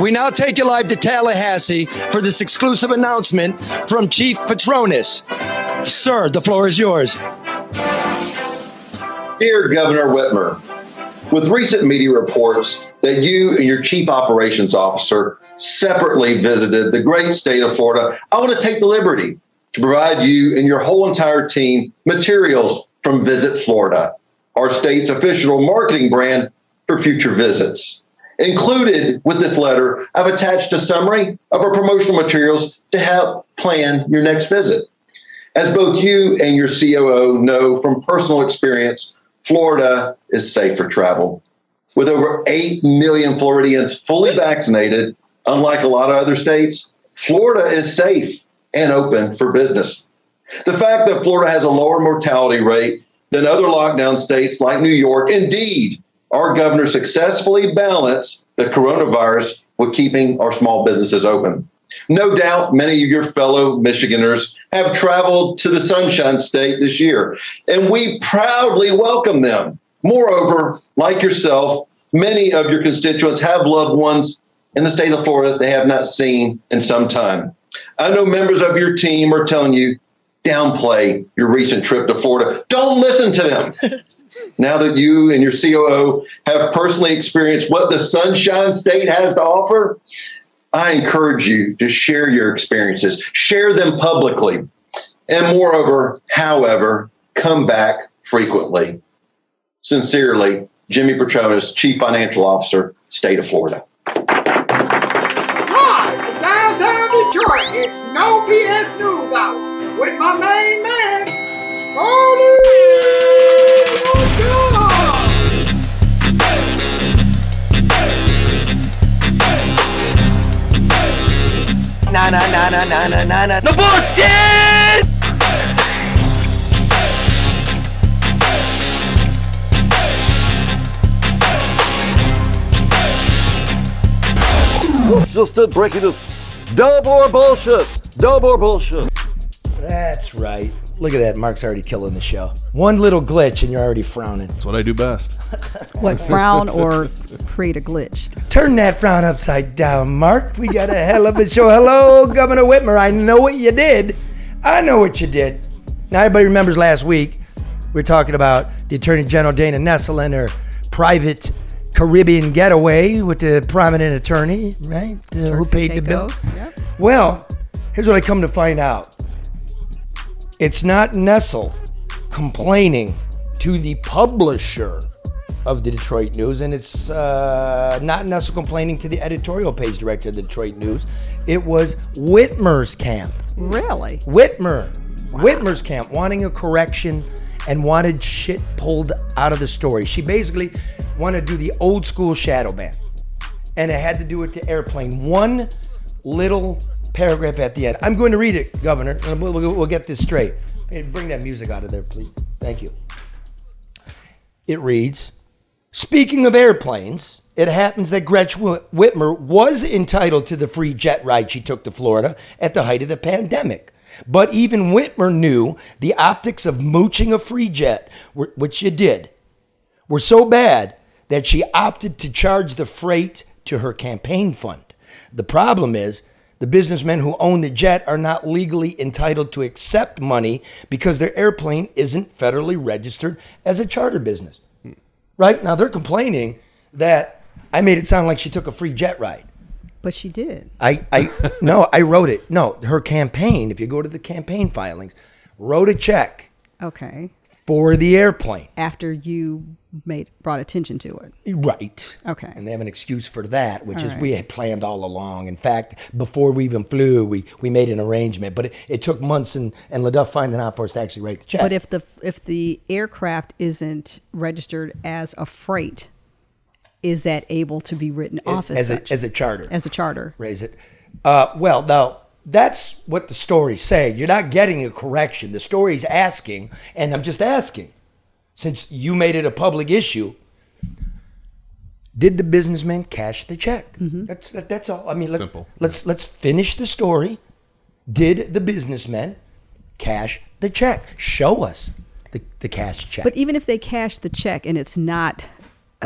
We now take you live to Tallahassee for this exclusive announcement from Chief Patronus. Sir, the floor is yours. Dear Governor Whitmer, with recent media reports that you and your Chief Operations Officer separately visited the great state of Florida, I want to take the liberty to provide you and your whole entire team materials from Visit Florida, our state's official marketing brand for future visits. Included with this letter, I've attached a summary of our promotional materials to help plan your next visit. As both you and your COO know from personal experience, Florida is safe for travel. With over 8 million Floridians fully vaccinated, unlike a lot of other states, Florida is safe and open for business. The fact that Florida has a lower mortality rate than other lockdown states like New York, indeed, our governor successfully balanced the coronavirus with keeping our small businesses open. No doubt many of your fellow Michiganders have traveled to the Sunshine State this year, and we proudly welcome them. Moreover, like yourself, many of your constituents have loved ones in the state of Florida they have not seen in some time. I know members of your team are telling you, downplay your recent trip to Florida. Don't listen to them. Now that you and your COO have personally experienced what the Sunshine State has to offer, I encourage you to share your experiences, share them publicly, and moreover, however, come back frequently. Sincerely, Jimmy Patronus, Chief Financial Officer, State of Florida. Hi, from downtown Detroit, it's No BS News Hour with my main man, Charlie. No bullshit! It's just it, breaking news. Dub or bullshit. Dub or bullshit. That's right. Look at that. Mark's already killing the show. One little glitch and you're already frowning. That's what I do best. What, frown or create a glitch? Turn that frown upside down, Mark. We got a hell of a show. Hello, Governor Whitmer. I know what you did. I know what you did. Now, everybody remembers last week, we were talking about the Attorney General Dana Nessel and her private Caribbean getaway with the prominent attorney, right? Who paid the bill. Yep. Well, here's what I come to find out. It's not Nessel complaining to the publisher of the Detroit News, and it's not Nessel complaining to the editorial page director of the Detroit News. It was Whitmer's camp. Really? Whitmer. Wow. Whitmer's camp wanting a correction and wanted shit pulled out of the story. She basically wanted to do the old school shadow ban, and it had to do with the airplane. One little paragraph at the end. I'm going to read it, Governor, and we'll get this straight. Hey, bring that music out of there, please. Thank you. It reads, speaking of airplanes, it happens that Gretchen Whitmer was entitled to the free jet ride she took to Florida at the height of the pandemic. But even Whitmer knew the optics of mooching a free jet, which you did, were so bad that she opted to charge the freight to her campaign fund. The problem is, the businessmen who own the jet are not legally entitled to accept money because their airplane isn't federally registered as a charter business. Right? Now they're complaining that I made it sound like she took a free jet ride. But she did. No, I wrote it. No, her campaign, if you go to the campaign filings, wrote a check. Okay. For the airplane. After you brought attention to it. Right. Okay. And they have an excuse for that, which all is right. we had planned all along. In fact, before we even flew, we made an arrangement. But it took months and LeDuff finding out for us to actually write the check. But if the aircraft isn't registered as a freight, is that able to be written off as such? As a charter. As a charter. Raise it. Well, now, that's what the story's saying. You're not getting a correction. The story's asking, and I'm just asking, since you made it a public issue, did the businessman cash the check? Mm-hmm. That's all. I mean, Simple. Let's finish the story. Did the businessman cash the check? Show us the cash check. But even if they cash the check and it's not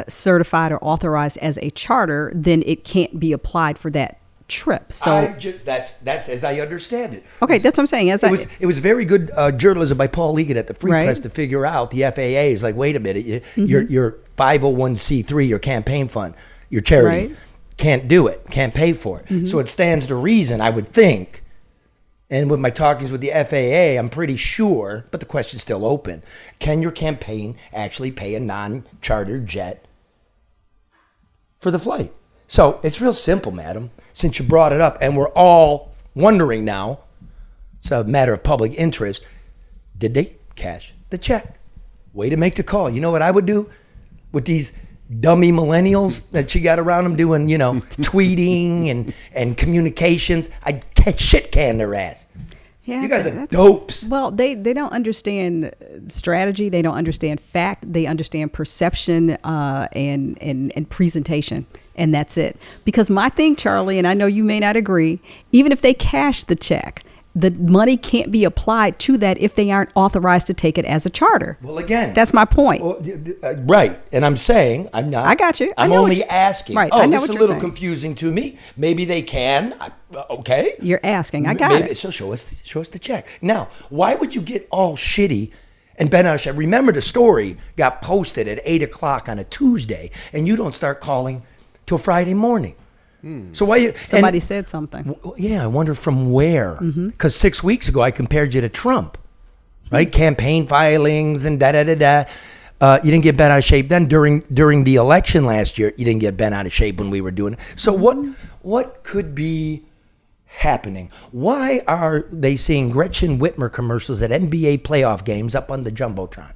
certified or authorized as a charter, then it can't be applied for that trip. So that's as I understand it. okay, that's what I'm saying. It was very good journalism by Paul Egan at the Free Right. Press to figure out the FAA is like, wait a minute, your 501c3, your campaign fund, your charity, Right. can't do it, can't pay for it. So it stands to reason, I would think, and with my talkings with the FAA, I'm pretty sure, but the question's still open, can your campaign actually pay a non-chartered jet for the flight? So it's real simple, madam, since you brought it up, and we're all wondering now, it's a matter of public interest, did they cash the check? Way to make the call. You know what I would do with these dummy millennials that she got around them doing, tweeting and communications? I'd shit can their ass. Yeah, You guys are that's- dopes. Well, they don't understand strategy. They don't understand fact. They understand perception and presentation, and that's it. Because my thing, Charlie, and I know you may not agree, even if they cash the check, the money can't be applied to that if they aren't authorized to take it as a charter. Well, again, That's my point. Right. And I'm saying, I'm not. I got you. I I'm know only what asking. Right, I know This what is a you're little saying. confusing to me. Maybe they can. Okay. You're asking. I got Maybe, it. So show us the check. Now, why would you get all shitty and bent out of shape? Remember, the story got posted at 8 o'clock on a Tuesday, and you don't start calling till Friday morning. So why you? Somebody and- said something. Yeah, I wonder from where. Because 6 weeks ago, I compared you to Trump, right? Campaign filings and da-da-da-da. You didn't get bent out of shape then. During the election last year, you didn't get bent out of shape when we were doing it. So what could be happening? Why are they seeing Gretchen Whitmer commercials at NBA playoff games up on the Jumbotron?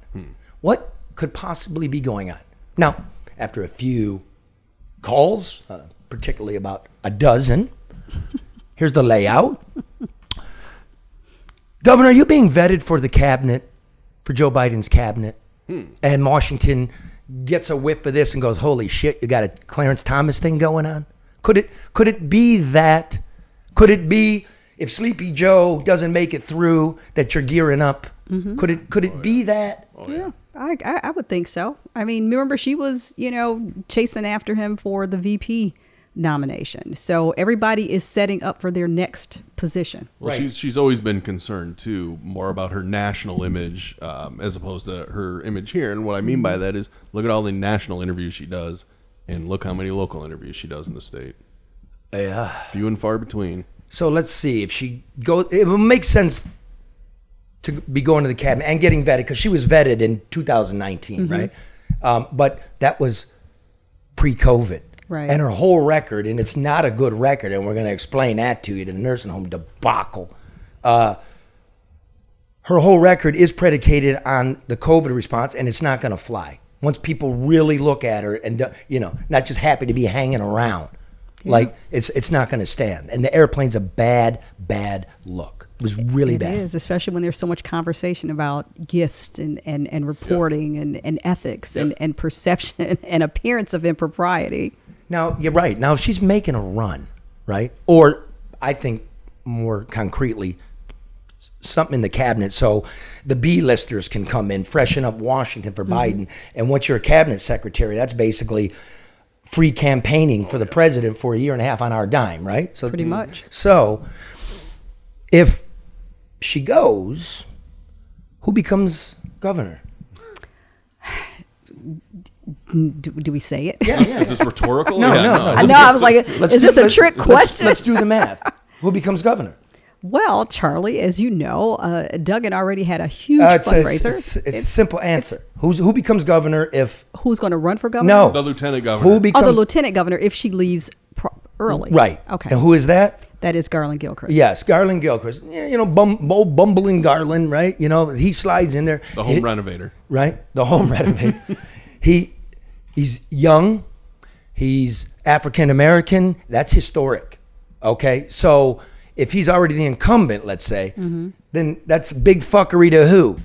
What could possibly be going on? Now, after a few calls, particularly about a dozen, here's the layout. Governor, are you being vetted for the cabinet, for Joe Biden's cabinet? And Washington gets a whiff of this and goes, holy shit, you got a Clarence Thomas thing going on? Could it be that? Could it be if Sleepy Joe doesn't make it through that you're gearing up? Could it be that? Yeah, I would think so. I mean, remember she was, chasing after him for the VP nomination. So everybody is setting up for their next position. Well, Right. she's always been concerned too, more about her national image as opposed to her image here. And what I mean by that is, look at all the national interviews she does, and look how many local interviews she does in the state. Yeah. Few and far between. So let's see if she goes. It will make sense to be going to the cabinet and getting vetted because she was vetted in 2019, right? But that was pre-COVID. Right. And her whole record, and it's not a good record, and we're going to explain that to you, the nursing home debacle. Her whole record is predicated on the COVID response, and it's not going to fly. Once people really look at her and, not just happy to be hanging around, like it's not going to stand. And the airplane's a bad look. It was really bad. It is, especially when there's so much conversation about gifts and reporting and ethics and perception and appearance of impropriety. Now, you're right. Now, if she's making a run, right? Or I think more concretely, something in the cabinet so the B-listers can come in, freshen up Washington for Biden. And once you're a cabinet secretary, that's basically free campaigning for the president for a year and a half on our dime, right? So Pretty much. So if she goes, who becomes governor? Do we say it? Is this rhetorical? No. I know. I was like, is this a trick question? Let's do the math. Who becomes governor? Well, Charlie, as you know, Duggan already had a huge It's fundraiser. a simple answer. Who becomes governor if Who's going to run for governor? no The lieutenant governor. who becomes the lieutenant governor if she leaves early. right? Okay. And who is that? That is Garland Gilchrist. Yes, Garland Gilchrist. Yeah, bumbling Garland, right? He slides in there. The home renovator. Right? The home renovator. He's young. He's African American. That's historic. Okay? So if he's already the incumbent, let's say, then that's big fuckery to who?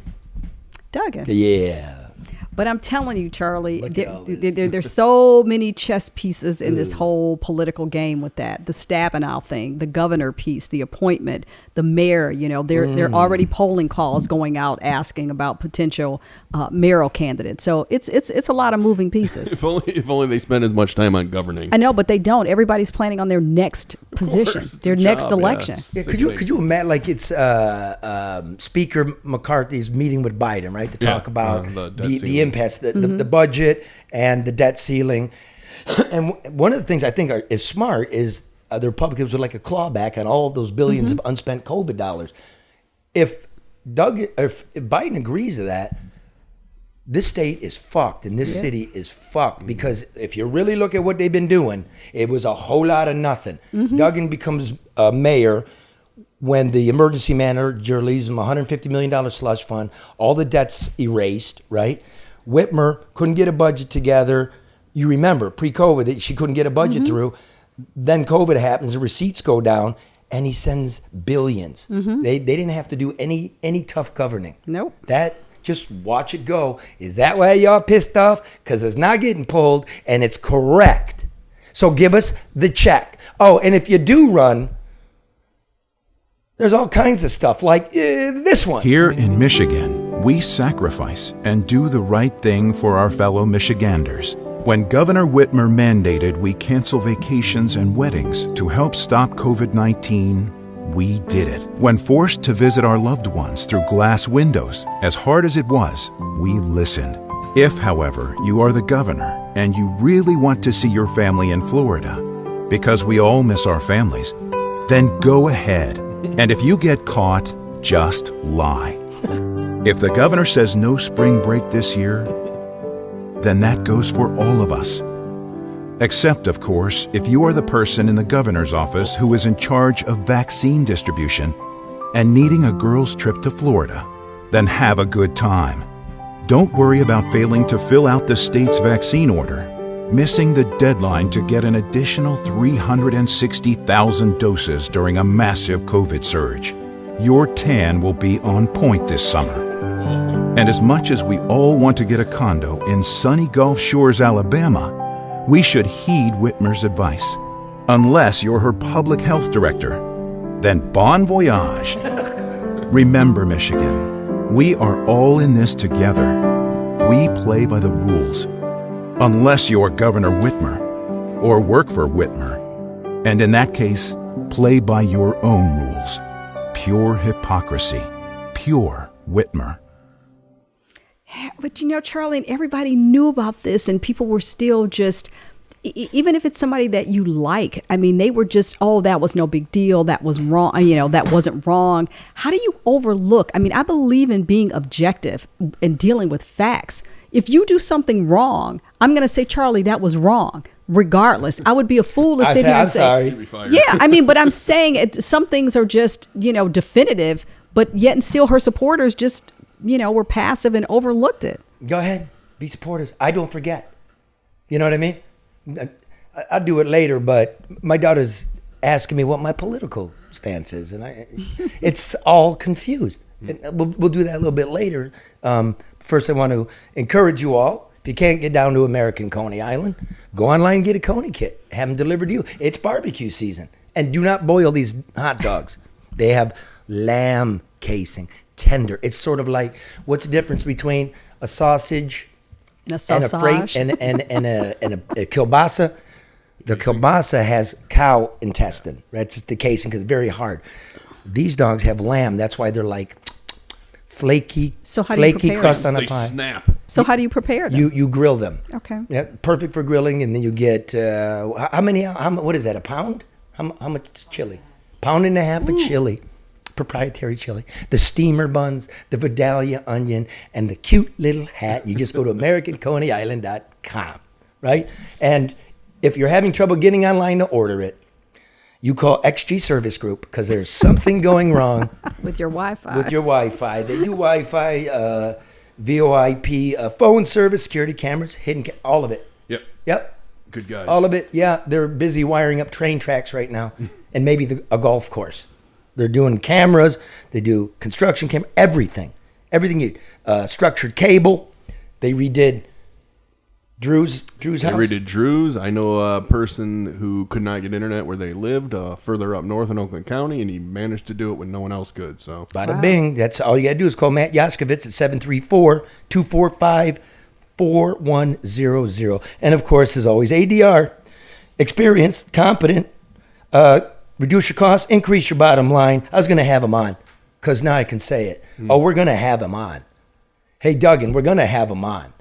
Duggan. Yeah. But I'm telling you, Charlie, Look at all this. there's so many chess pieces in this whole political game with that. The Stabenow thing, the governor piece, the appointment, the mayor, they're already polling calls going out asking about potential mayoral candidates. So it's a lot of moving pieces. If only they spend as much time on governing. I know, but they don't. Everybody's planning on their next position, It's their a next job, yeah. election. Yeah, could you imagine, like, it's Speaker McCarthy's meeting with Biden, right, to talk about the debt the ceiling. impasse, the budget and the debt ceiling. And one of the things I think is smart is the Republicans would like a clawback on all of those billions of unspent COVID dollars. If Biden agrees to that, this state is fucked and this city is fucked, because if you really look at what they've been doing, it was a whole lot of nothing. Duggan becomes mayor when the emergency manager leaves him $150 million slush fund, all the debts erased, right? Whitmer couldn't get a budget together. You remember, pre-COVID, that she couldn't get a budget through. Then COVID happens, the receipts go down, and he sends billions. They didn't have to do any tough governing. Nope. That, just watch it go. Is that why y'all pissed off? Because it's not getting pulled, and it's correct. So give us the check. Oh, and if you do run, there's all kinds of stuff like this one. Here in Michigan, we sacrifice and do the right thing for our fellow Michiganders. When Governor Whitmer mandated we cancel vacations and weddings to help stop COVID-19, we did it. When forced to visit our loved ones through glass windows, as hard as it was, we listened. If, however, you are the governor and you really want to see your family in Florida, because we all miss our families, then go ahead. And if you get caught, just lie. If the governor says no spring break this year, then that goes for all of us. Except, of course, if you are the person in the governor's office who is in charge of vaccine distribution and needing a girl's trip to Florida, then have a good time. Don't worry about failing to fill out the state's vaccine order, missing the deadline to get an additional 360,000 doses during a massive COVID surge. Your tan will be on point this summer. And as much as we all want to get a condo in sunny Gulf Shores, Alabama, we should heed Whitmer's advice. Unless you're her public health director, then bon voyage. Remember, Michigan, we are all in this together. We play by the rules. Unless you're Governor Whitmer or work for Whitmer. And in that case, play by your own rules. Pure hypocrisy. Pure Whitmer. But Charlie, and everybody knew about this, and people were still just, even if it's somebody that you like, I mean, they were just, oh, that was no big deal. That was wrong. That wasn't wrong. How do you overlook? I mean, I believe in being objective and dealing with facts. If you do something wrong, I'm going to say, Charlie, that was wrong. Regardless, I would be a fool to sit here and say, yeah, I mean, but I'm saying some things are just, definitive, but yet and still her supporters just, were passive and overlooked it. Go ahead, be supporters. I don't forget. You know what I mean? I'll do it later, but my daughter's asking me what my political stance is, and it's all confused. And we'll do that a little bit later. First, I want to encourage you all. If you can't get down to American Coney Island, go online and get a Coney kit. Have them delivered to you. It's barbecue season. And do not boil these hot dogs. They have lamb casing, tender. It's sort of like, what's the difference between a sausage and a kielbasa? The kielbasa has cow intestine. That's the casing because it's very hard. These dogs have lamb. That's why they're like flaky, so how do you prepare crust them? on a They pie. snap. So how do you prepare them? You grill them. Okay. Yeah, perfect for grilling, and then you get what is that? A pound? How much chili? Pound and a half of chili, proprietary chili. The steamer buns, the Vidalia onion, and the cute little hat. You just go to AmericanConeyIsland.com, right? And if you're having trouble getting online to order it, you call XG Service Group because there's something going wrong with your Wi-Fi. With your Wi-Fi. They do Wi-Fi, VoIP, phone service, security cameras, hidden, all of it. Yep. Good guys. All of it. Yeah, they're busy wiring up train tracks right now and maybe a golf course. They're doing cameras. They do construction camera, everything. Everything you structured cable. They redid Drew's They house. redid Drew's. I know a person who could not get internet where they lived further up north in Oakland County, and he managed to do it when no one else could. So Bada bing. That's all you got to do is call Matt Yaskovitz at 734-245-4100. And, of course, as always, ADR, experienced, competent, reduce your costs, increase your bottom line. I was going to have him on because now I can say it. Oh, we're going to have him on. Hey, Duggan, we're going to have him on.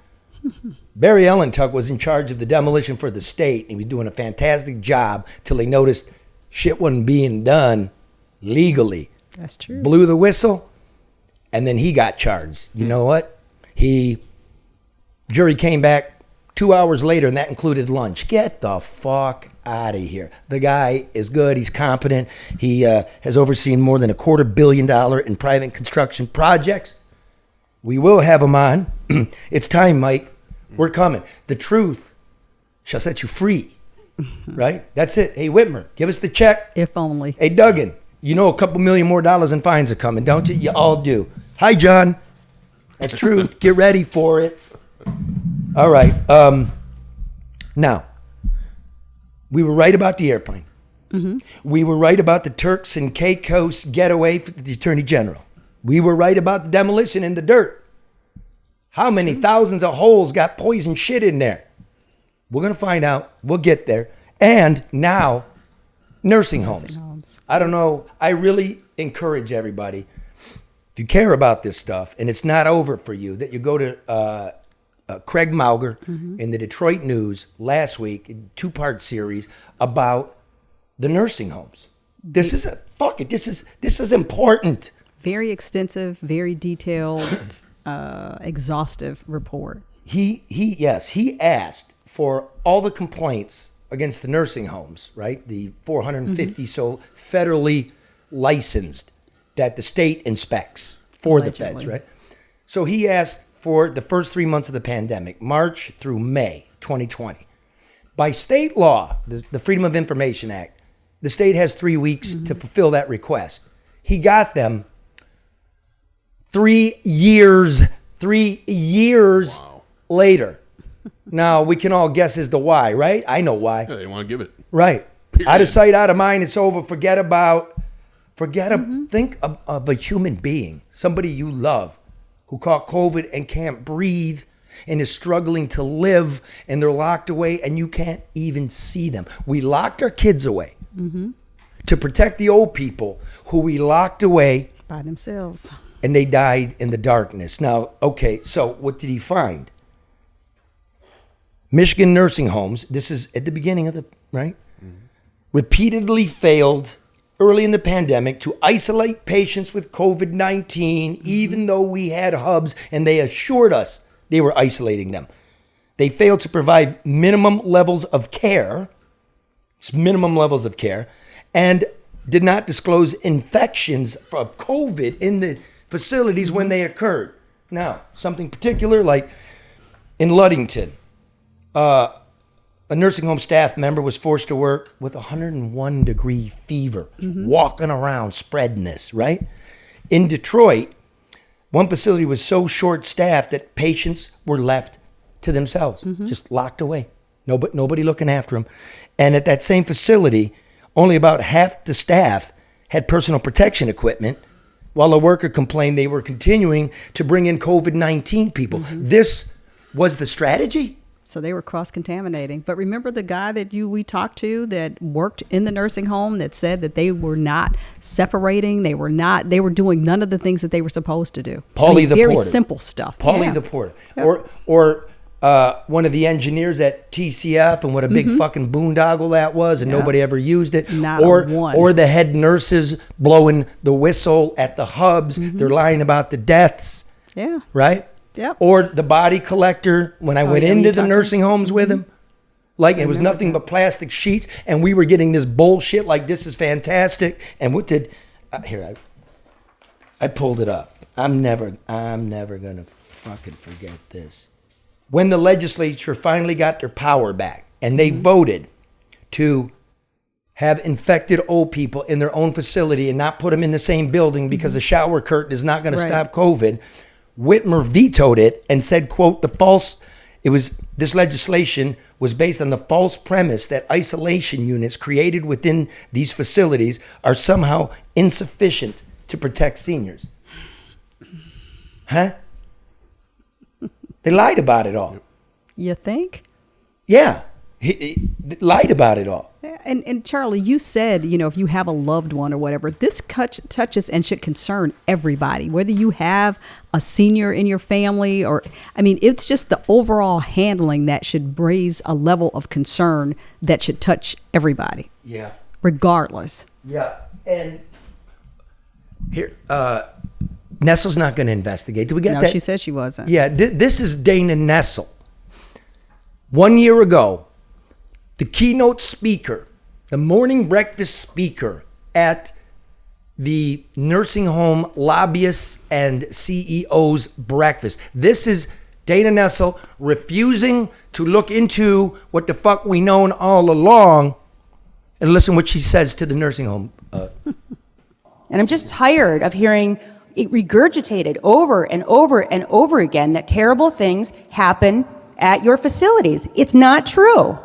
Barry Ellentuck was in charge of the demolition for the state, and he was doing a fantastic job till they noticed shit wasn't being done legally. That's true. Blew the whistle, and then he got charged. You know what? Jury came back 2 hours later, and that included lunch. Get the fuck out of here. The guy is good. He's competent. He has overseen more than $250 million in private construction projects. We will have him on. It's time, Mike. We're coming. The truth shall set you free. Right? That's it. Hey, Whitmer, give us the check. If only. Hey, Duggan, you know $2 million more in fines are coming, don't you? You all do. Hi, John. That's true. Get ready for it. All right. Now, we were right about the airplane. Mm-hmm. We were right about the Turks and Caicos getaway for the Attorney General. We were right about the demolition in the dirt. How many thousands of holes got poison shit in there? We're going to find out. We'll get there. And now, nursing homes. I don't know. I really encourage everybody, if you care about this stuff and it's not over for you, that you go to Craig Mauger in the Detroit News last week, a 2-part series about the nursing homes. This is important. Very extensive, very detailed, exhaustive report. He asked for all the complaints against the nursing homes, right? The 450 so federally licensed that the state inspects for the feds, right? So he asked for the first 3 months of the pandemic, March through May 2020. By state law, the Freedom of Information Act, the state has 3 weeks to fulfill that request. He got them 3 years later. Now, we can all guess as to why, right? I know why. yeah, they want to give it. Right. Period. Out of sight, out of mind, it's over. Think of a human being, somebody you love, who caught COVID and can't breathe and is struggling to live, and they're locked away and you can't even see them. We locked our kids away to protect the old people who we locked away By themselves. and they died in the darkness. Now, okay, so what did he find? Michigan nursing homes, this is at the beginning of the, right? Repeatedly failed early in the pandemic to isolate patients with COVID-19, even though we had hubs and they assured us they were isolating them. They failed to provide minimum levels of care, and did not disclose infections of COVID in the facilities when they occurred. Now, something particular like in Ludington, a nursing home staff member was forced to work with 101-degree fever, walking around spreading this, right? In Detroit, one facility was so short-staffed that patients were left to themselves, just locked away. Nobody looking after them. And at that same facility, only about half the staff had personal protection equipment, while a worker complained they were continuing to bring in COVID-19 people. This was the strategy? So they were cross-contaminating. But remember the guy that we talked to that worked in the nursing home that said that they were not separating. They were doing none of the things that they were supposed to do. Paulie the very porter. Simple stuff. Paulie the porter. Yep. Or one of the engineers at TCF, and what a big fucking boondoggle that was, and nobody ever used it. Not one. Or the head nurses blowing the whistle at the hubs. They're lying about the deaths. Yeah. Right? Yep. Or the body collector when I went into the nursing homes with him. Like it was nothing but plastic sheets, and we were getting this bullshit like this is fantastic. And what did I pulled it up. I'm never gonna fucking forget this. When the legislature finally got their power back and they voted to have infected old people in their own facility and not put them in the same building because a shower curtain is not going to stop COVID. Whitmer vetoed it and said, quote, this legislation was based on the false premise that isolation units created within these facilities are somehow insufficient to protect seniors. Huh? They lied about it all. You think? Yeah. He lied about it all. And Charlie, you said, if you have a loved one or whatever, this touches and should concern everybody, whether you have a senior in your family it's just the overall handling that should raise a level of concern that should touch everybody. Yeah. Regardless. Yeah. And here, Nestle's not going to investigate. Did we get that? No, she said she wasn't. Yeah. This is Dana Nessel. 1 year ago, the keynote speaker, the morning breakfast speaker at the nursing home lobbyists and CEOs breakfast. This is Dana Nessel refusing to look into what the fuck we known all along. And listen what she says to the nursing home. And I'm just tired of hearing it regurgitated over and over and over again that terrible things happen at your facilities. It's not true.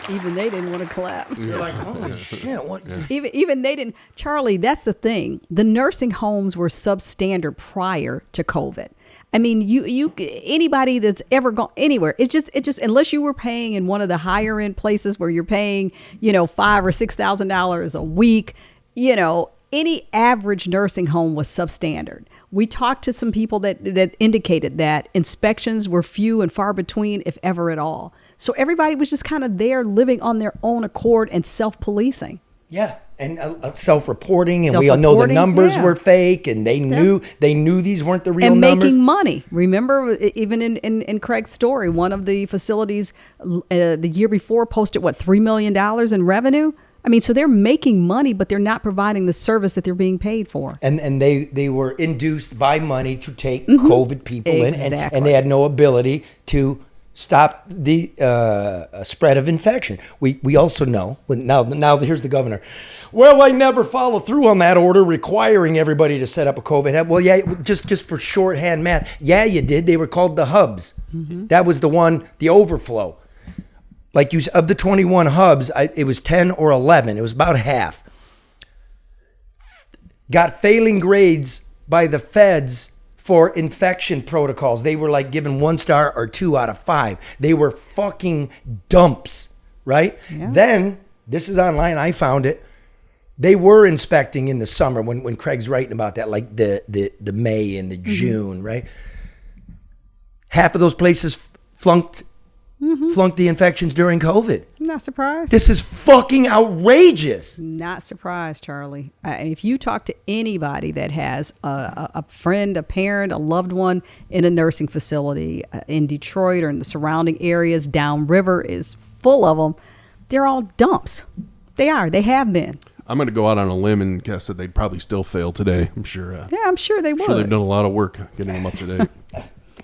Even they didn't want to clap. You're like, holy shit, what? Even they didn't. Charlie, that's the thing. The nursing homes were substandard prior to COVID. I mean, you anybody that's ever gone anywhere, it's just unless you were paying in one of the higher end places where you're paying, $5,000 or $6,000 a week, any average nursing home was substandard. We talked to some people that indicated that inspections were few and far between, if ever at all. So everybody was just kind of there living on their own accord and self-policing. Yeah, and self-reporting, and we all know the numbers were fake, and they knew these weren't the real numbers. And making money. Remember, even in Craig's story, one of the facilities the year before posted, $3 million in revenue? I mean, so they're making money, but they're not providing the service that they're being paid for. And they were induced by money to take COVID people in, and they had no ability to stop the spread of infection. We also know, now here's the governor. Well, I never follow through on that order requiring everybody to set up a COVID hub. Well, yeah, just for shorthand math. Yeah, you did. They were called the hubs. That was the one, the overflow. Like of the 21 hubs, it was 10 or 11. It was about half. Got failing grades by the feds for infection protocols. They were like given 1 star or 2 out of 5. They were fucking dumps, right? Yeah. Then, this is online, I found it. They were inspecting in the summer when Craig's writing about that, like the May and the June, right? Half of those places flunked the infections during COVID. Not surprised. This is fucking outrageous. Not surprised, Charlie. If you talk to anybody that has a friend, a parent, a loved one in a nursing facility in Detroit or in the surrounding areas, downriver is full of them. They're all dumps. They are. They have been. I'm going to go out on a limb and guess that they'd probably still fail today. I'm sure. Yeah, I'm sure they would. I'm sure they've done a lot of work getting them up to date.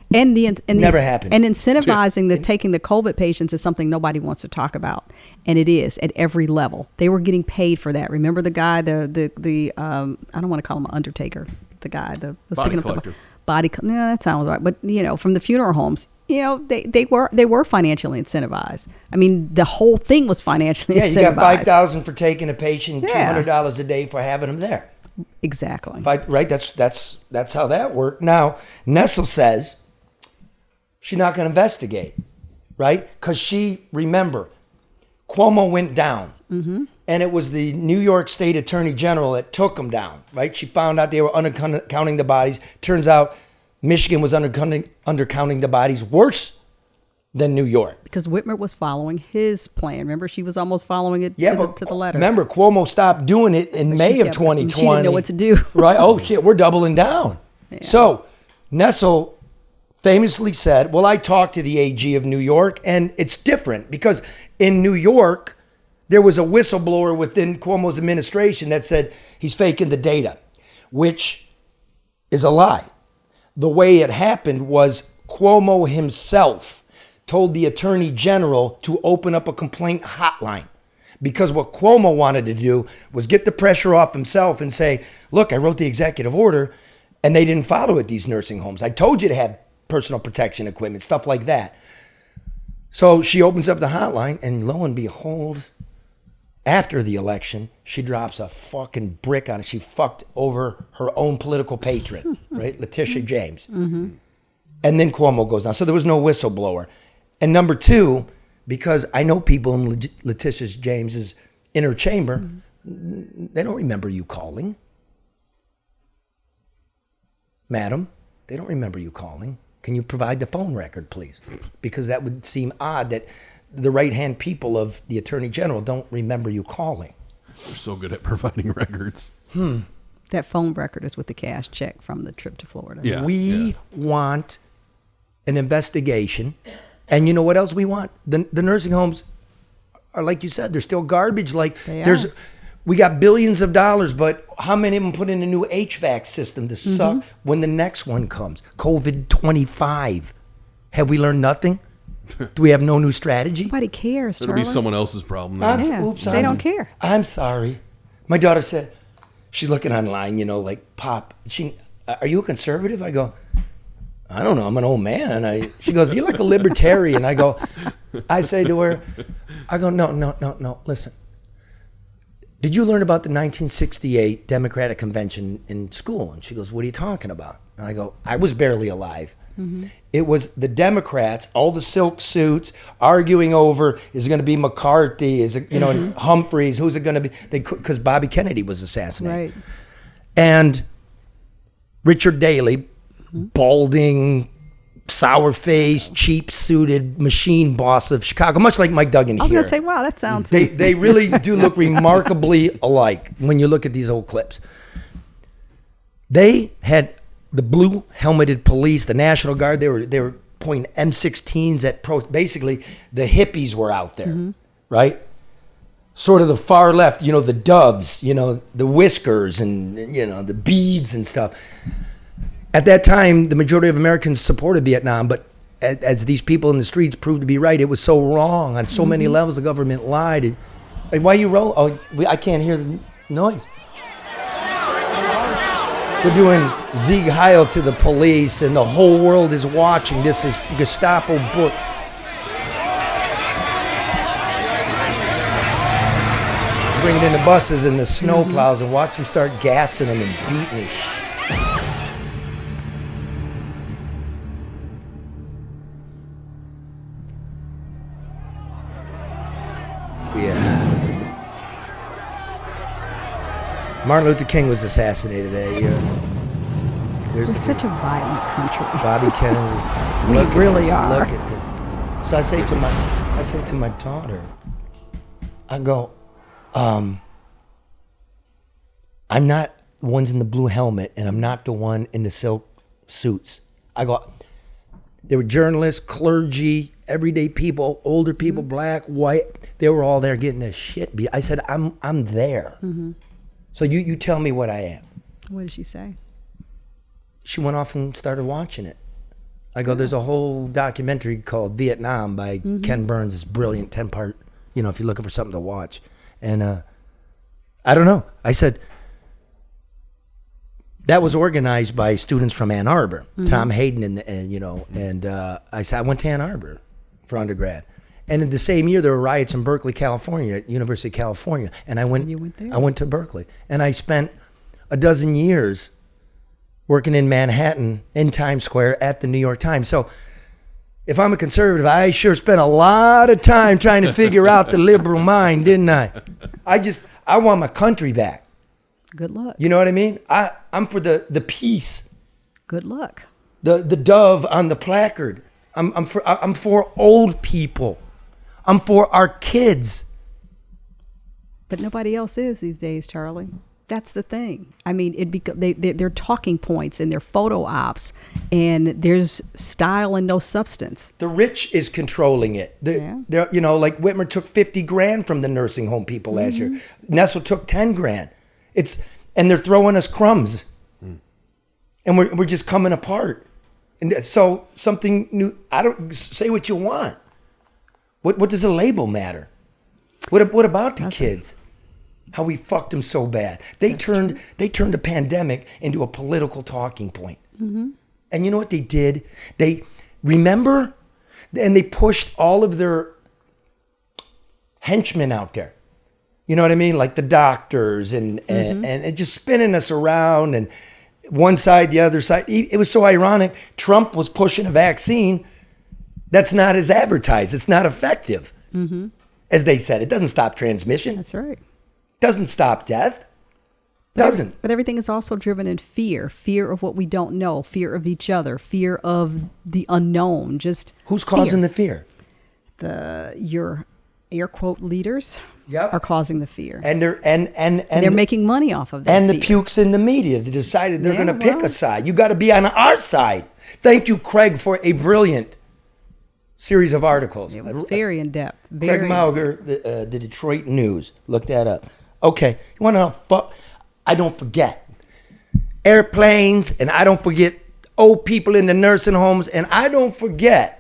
Never happened. And incentivizing taking the COVID patients is something nobody wants to talk about, and it is at every level. They were getting paid for that. Remember the guy, the I don't want to call him an undertaker. The guy, the body collector. Yeah, that sounds right. But from the funeral homes, they were financially incentivized. I mean, the whole thing was financially incentivized. You got $5,000 for taking a patient, $200 a day for having them there. Exactly. Right. That's how that worked. Now, Nessel says she's not going to investigate, right? Because remember, Cuomo went down. And it was the New York State Attorney General that took him down, right? She found out they were undercounting the bodies. Turns out Michigan was undercounting the bodies worse than New York. Because Whitmer was following his plan. Remember, she was almost following it to the letter. Remember, Cuomo stopped doing it in May of 2020. She didn't know what to do. Right? Oh, shit, we're doubling down. Yeah. So Nessel famously said, well, I talked to the AG of New York, and it's different because in New York, there was a whistleblower within Cuomo's administration that said he's faking the data, which is a lie. The way it happened was Cuomo himself told the Attorney General to open up a complaint hotline. Because what Cuomo wanted to do was get the pressure off himself and say, look, I wrote the executive order and they didn't follow it, these nursing homes. I told you to have personal protection equipment, stuff like that. So she opens up the hotline and lo and behold, after the election, she drops a fucking brick on it. She fucked over her own political patron, right? Letitia James. And then Cuomo goes on. So there was no whistleblower. And number two, because I know people in Letitia James's inner chamber, they don't remember you calling. Madam, they don't remember you calling. Can you provide the phone record, please? Because that would seem odd that the right-hand people of the Attorney General don't remember you calling. They're so good at providing records. That phone record is with the cash check from the trip to Florida. Yeah. We want an investigation. And you know what else we want? The nursing homes are, like you said, they're still garbage. Like we got billions of dollars, but how many of them put in a new HVAC system to suck when the next one comes? COVID-25. Have we learned nothing? Do we have no new strategy? Nobody cares, It'll Charlie. be someone else's problem. They don't care. I'm sorry. My daughter said, she's looking online, you know, like, Pop, are you a conservative? I go, I don't know. I'm an old man. She goes, you're like a libertarian. I say to her, no. Listen, did you learn about the 1968 Democratic Convention in school? And she goes, what are you talking about? And I go, I was barely alive. It was the Democrats, all the silk suits, arguing over, is it going to be McCarthy? Is it, Humphreys? Who's it going to be? Because Bobby Kennedy was assassinated. Right. And Richard Daley, balding, sour-faced, cheap-suited machine boss of Chicago, much like Mike Duggan here. I was going to say, wow, that sounds... They really do look remarkably alike when you look at these old clips. They had the blue helmeted police, the National Guard. They were pointing M16s at basically the hippies were out there, right? Sort of the far left, the doves, the whiskers and the beads and stuff. At that time, the majority of Americans supported Vietnam, but as these people in the streets proved to be right, it was so wrong on so many levels. The government lied. Like, why you roll? Oh, I can't hear the noise. They're doing Sieg Heil to the police, and the whole world is watching. This is Gestapo book. Bringing in the buses and the snow plows and watch them start gassing them and beating the shit. Martin Luther King was assassinated that year. We're such a violent country. Bobby Kennedy. We really are. Look at this. So I say to my daughter, I go, I'm not the ones in the blue helmet, and I'm not the one in the silk suits. I go, there were journalists, clergy, everyday people, older people, black, white. They were all there getting their shit beat. I said, I'm there. So you tell me what I am. What did she say? She went off and started watching it. I go, there's a whole documentary called Vietnam by Ken Burns. It's brilliant, 10-part, if you're looking for something to watch. And I don't know. I said, that was organized by students from Ann Arbor, Tom Hayden, and I said, I went to Ann Arbor for undergrad. And in the same year, there were riots in Berkeley, California, at University of California. And I went, You went there? I went to Berkeley. And I spent a dozen years working in Manhattan, in Times Square, at the New York Times. So if I'm a conservative, I sure spent a lot of time trying to figure out the liberal mind, didn't I? I want my country back. Good luck. You know what I mean? I'm for the peace. Good luck. The dove on the placard. I'm for old people. I'm for our kids. But nobody else is these days, Charlie. That's the thing. I mean, they're talking points and they're photo ops, and there's style and no substance. The rich is controlling it. Like Whitmer took $50,000 from the nursing home people last year. Nestle took $10,000. And they're throwing us crumbs, and we're just coming apart. And so something new. I don't say what you want. What does a label matter? What about the kids? How we fucked them so bad. They turned the pandemic into a political talking point. And you know what they did? They remember, and they pushed all of their henchmen out there. You know what I mean? Like the doctors and just spinning us around and one side, the other side. It was so ironic. Trump was pushing a vaccine that's not as advertised. It's not effective. As they said, it doesn't stop transmission. That's right. Doesn't stop death. Doesn't. But everything is also driven in fear of what we don't know, fear of each other, fear of the unknown. Just who's causing the fear? Your air quote leaders Yep. are causing the fear, and they're making money off of that. And fear. the pukes in the media that decided they're going to pick a side. You got to be on our side. Thank you, Craig, for a brilliant series of articles. It was very in depth. Craig Mauger, the Detroit News. Look that up. Okay, you want to know? I don't forget airplanes, and I don't forget old people in the nursing homes, and I don't forget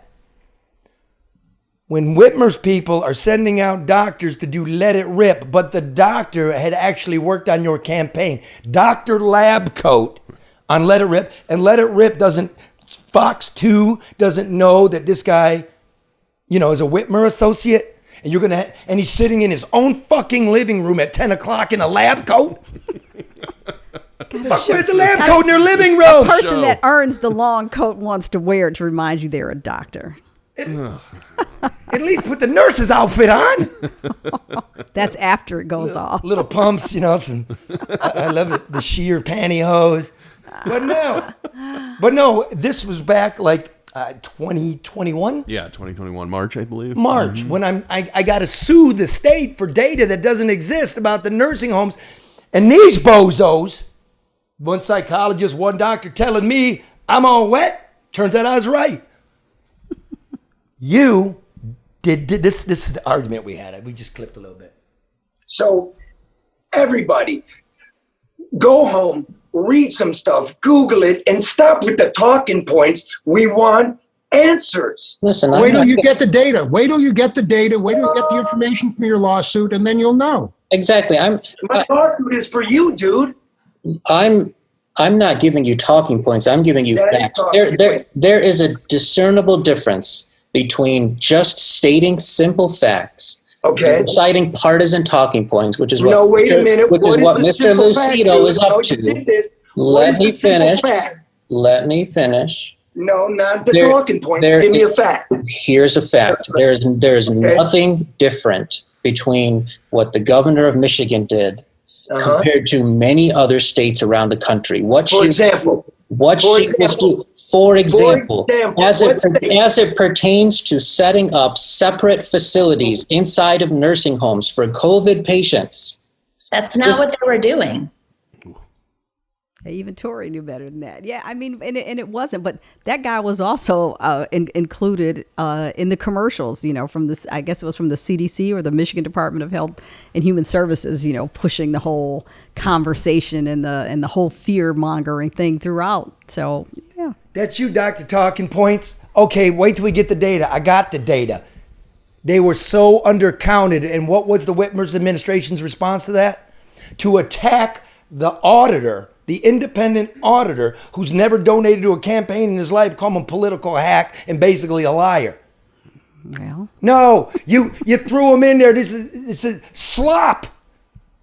when Whitmer's people are sending out doctors to do Let It Rip, but the doctor had actually worked on your campaign. Dr. Lab Coat on Let It Rip, and Let It Rip Fox 2 doesn't know that this guy, is a Whitmer associate, and and he's sitting in his own fucking living room at 10 o'clock in a lab coat? Where's the lab coat in their living room? The person that earns the long coat wants to wear it to remind you they're a doctor. At least put the nurse's outfit on. That's after it goes off. Little pumps, I love it. The sheer pantyhose. But no, this was back like 2021. Yeah, 2021 March, I believe. March, when I got to sue the state for data that doesn't exist about the nursing homes, and these bozos. One psychologist, one doctor telling me I'm all wet. Turns out I was right. You did this. This is the argument we had. We just clipped a little bit. So everybody, go home, read some stuff, Google it, and stop with the talking points. We want answers. Listen, wait till you get the data. Wait till you get the data. Wait till you get the information from your lawsuit, and then you'll know. Exactly. My lawsuit is for you, dude. I'm not giving you talking points. I'm giving you facts. There is a discernible difference between just stating simple facts, and citing partisan talking points, which is what Mr. Lucido is up to. Let me finish. No, not the talking points. Give me a fact. Here's a fact. There's nothing different between what the governor of Michigan did compared to many other states around the country. For example, as it pertains to setting up separate facilities inside of nursing homes for COVID patients. That's not what they were doing. Even Tory knew better than that. Yeah, I mean, and it wasn't, but that guy was also included in the commercials, from this, I guess it was from the CDC or the Michigan Department of Health and Human Services, pushing the whole conversation and the whole fear mongering thing throughout. So, yeah. That's you, Dr. Talking Points. Okay, wait till we get the data. I got the data. They were so undercounted. And what was the Whitmer's administration's response to that? To attack the auditor, the independent auditor who's never donated to a campaign in his life, call him a political hack and basically a liar. Well, no, you threw him in there. This is slop.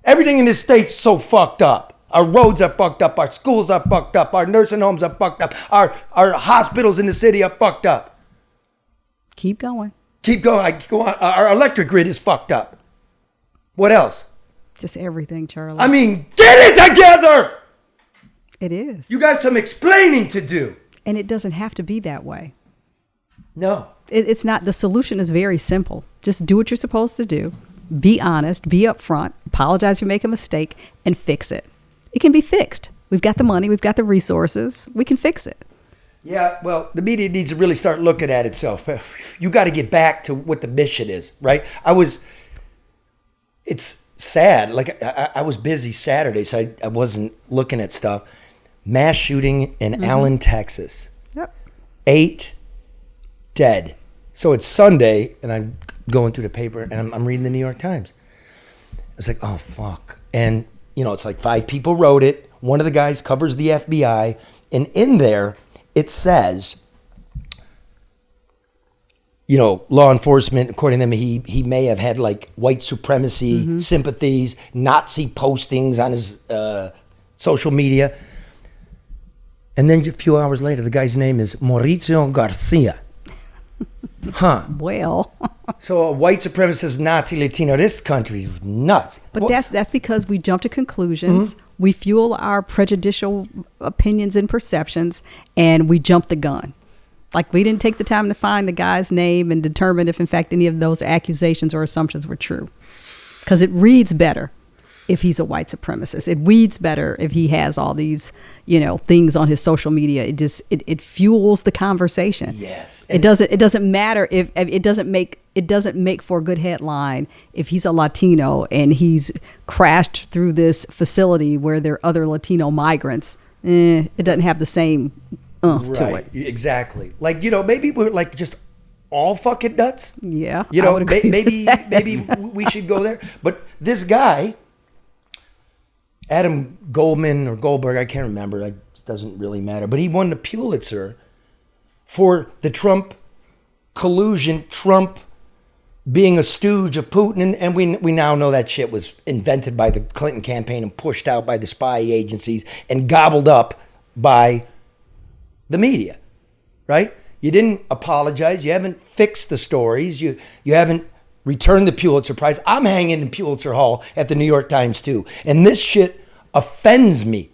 Everything in this state's so fucked up. Our roads are fucked up. Our schools are fucked up. Our nursing homes are fucked up. Our hospitals in the city are fucked up. Keep going. Go on. Our electric grid is fucked up. What else? Just everything, Charlie. I mean, get it together. It is. You got some explaining to do. And it doesn't have to be that way. No. It's not. The solution is very simple. Just do what you're supposed to do. Be honest. Be upfront. Apologize if you make a mistake and fix it. It can be fixed. We've got the money. We've got the resources. We can fix it. Yeah, well, the media needs to really start looking at itself. You got to get back to what the mission is, right? It's sad. Like, I was busy Saturday, so I wasn't looking at stuff. Mass shooting in Allen, Texas. Yep. 8 dead. So it's Sunday, and I'm going through the paper, and I'm reading the New York Times. It's like, oh, fuck. And, you know, it's like 5 people wrote it. One of the guys covers the FBI. And in there, it says, you know, law enforcement, according to them, he may have had like white supremacy sympathies, Nazi postings on his social media. And then a few hours later, the guy's name is Mauricio Garcia. Huh. Well. So a white supremacist Nazi Latino, this country is nuts. But that's because we jump to conclusions, we fuel our prejudicial opinions and perceptions, and we jump the gun. Like, we didn't take the time to find the guy's name and determine if, in fact, any of those accusations or assumptions were true. Because it reads better if he's a white supremacist. It reads better if he has all these, you know, things on his social media. It fuels the conversation. Yes. It doesn't matter if it doesn't make for a good headline if he's a Latino and he's crashed through this facility where there are other Latino migrants. It doesn't have the same to it. Exactly. Like, you know, maybe we're like just all fucking nuts. Yeah. You know, maybe we should go there. But this guy, Adam Goldman or Goldberg, I can't remember. It doesn't really matter. But he won the Pulitzer for the Trump collusion, Trump being a stooge of Putin. And we now know that shit was invented by the Clinton campaign and pushed out by the spy agencies and gobbled up by the media, right? You didn't apologize. You haven't fixed the stories. You haven't returned the Pulitzer Prize. I'm hanging in Pulitzer Hall at the New York Times too. And this shit offends me.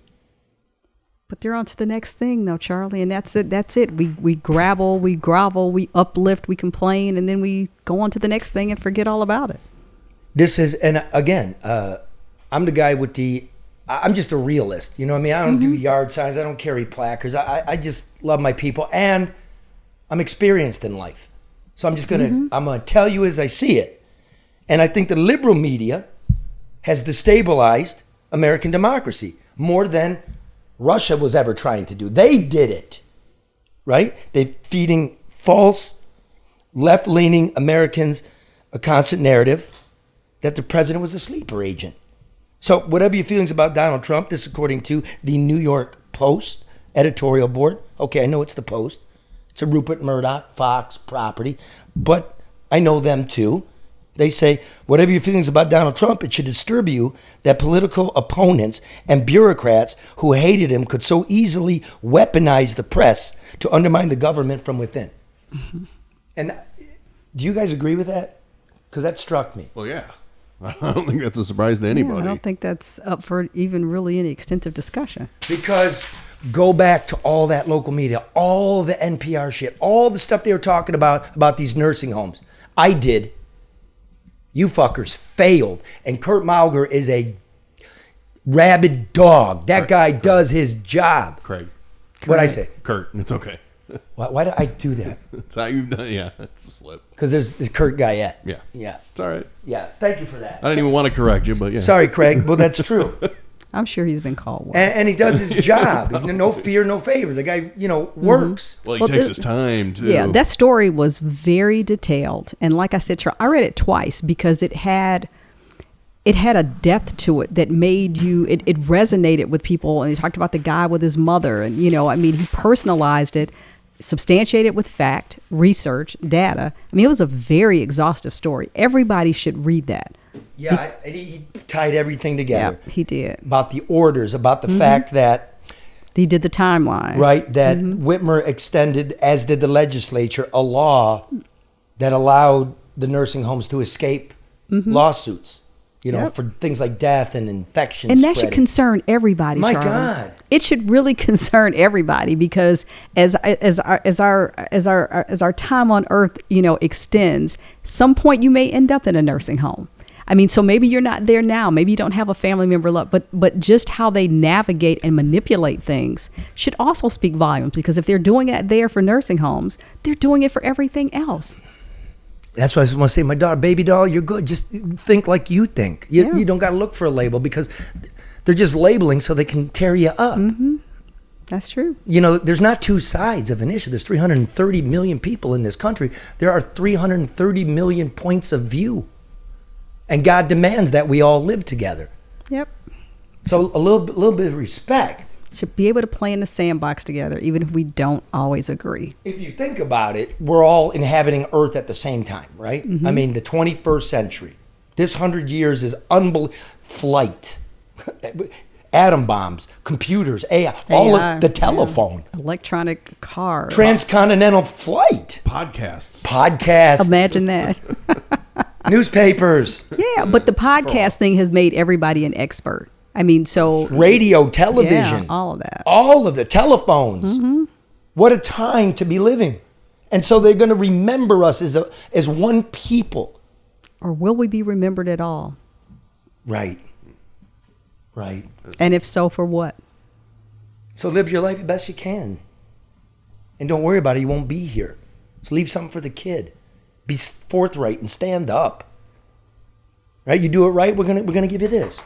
But they're on to the next thing though, Charlie. And that's it. We grabble, we grovel, we uplift, we complain, and then we go on to the next thing and forget all about it. This is, and again, I'm the guy with I'm just a realist. You know what I mean? I don't do yard signs. I don't carry placards. I just love my people, and I'm experienced in life. So I'm just I'm going to tell you as I see it. And I think the liberal media has destabilized American democracy more than Russia was ever trying to do. They did it, right? They're feeding false, left-leaning Americans a constant narrative that the president was a sleeper agent. So whatever your feelings about Donald Trump, this according to the New York Post editorial board. Okay, I know it's the Post. It's a Rupert Murdoch, Fox property, but I know them too. They say, whatever your feelings about Donald Trump, it should disturb you that political opponents and bureaucrats who hated him could so easily weaponize the press to undermine the government from within. And do you guys agree with that? Because that struck me. Well, yeah. I don't think that's a surprise to anybody. Yeah, I don't think that's up for even really any extensive discussion. Because go back to all that local media, all the NPR shit, all the stuff they were talking about these nursing homes. I did. You fuckers failed. And Kurt Mauger is a rabid dog. That guy does his job. Craig. What'd I say? Kurt. It's okay. Why did I do that? That's how you've done it. Yeah, it's a slip. Because there's the Kurt Guyette. Yeah. Yeah. It's all right. Yeah. Thank you for that. I didn't even want to correct you, but yeah. Sorry, Craig. Well, that's true. I'm sure he's been called worse. And he does his job. No fear, no favor. The guy, works. Well, he takes his time, too. Yeah, that story was very detailed. And like I said, I read it twice because it had a depth to it that made it resonated with people. And he talked about the guy with his mother. And, he personalized it, substantiated with fact, research, data. I mean, it was a very exhaustive story. Everybody should read that. Yeah, and he tied everything together. Yeah, he did. About the orders, about the fact that... He did the timeline. Right, that Whitmer extended, as did the legislature, a law that allowed the nursing homes to escape lawsuits, for things like death and infection And that spreading. should concern everybody, My Charlie. God. It should really concern everybody because as our time on earth, extends, some point you may end up in a nursing home. I mean, so maybe you're not there now. Maybe you don't have a family member left, but just how they navigate and manipulate things should also speak volumes, because if they're doing it there for nursing homes, they're doing it for everything else. That's why I want to say, my daughter, baby doll, you're good. Just think like you think. You don't got to look for a label, because they're just labeling so they can tear you up. That's true. There's not two sides of an issue. There's 330 million people in this country. There are 330 million points of view. And God demands that we all live together. Yep. So a little bit of respect. Should be able to play in the sandbox together, even if we don't always agree. If you think about it, we're all inhabiting Earth at the same time, right? Mm-hmm. I mean, the 21st century. This 100 years is unbelievable. Flight, atom bombs, computers, AI, all of the telephone. Yeah. Electronic cars. Transcontinental flight. Podcasts. Imagine that. Newspapers. Yeah, but the podcast thing has made everybody an expert. I mean, so radio, television, yeah, all of that, all of the telephones. Mm-hmm. What a time to be living! And so they're going to remember us as one people. Or will we be remembered at all? Right. And if so, for what? So live your life the best you can, and don't worry about it. You won't be here. So leave something for the kid. Be forthright and stand up. Right? You do it right. We're gonna give you this.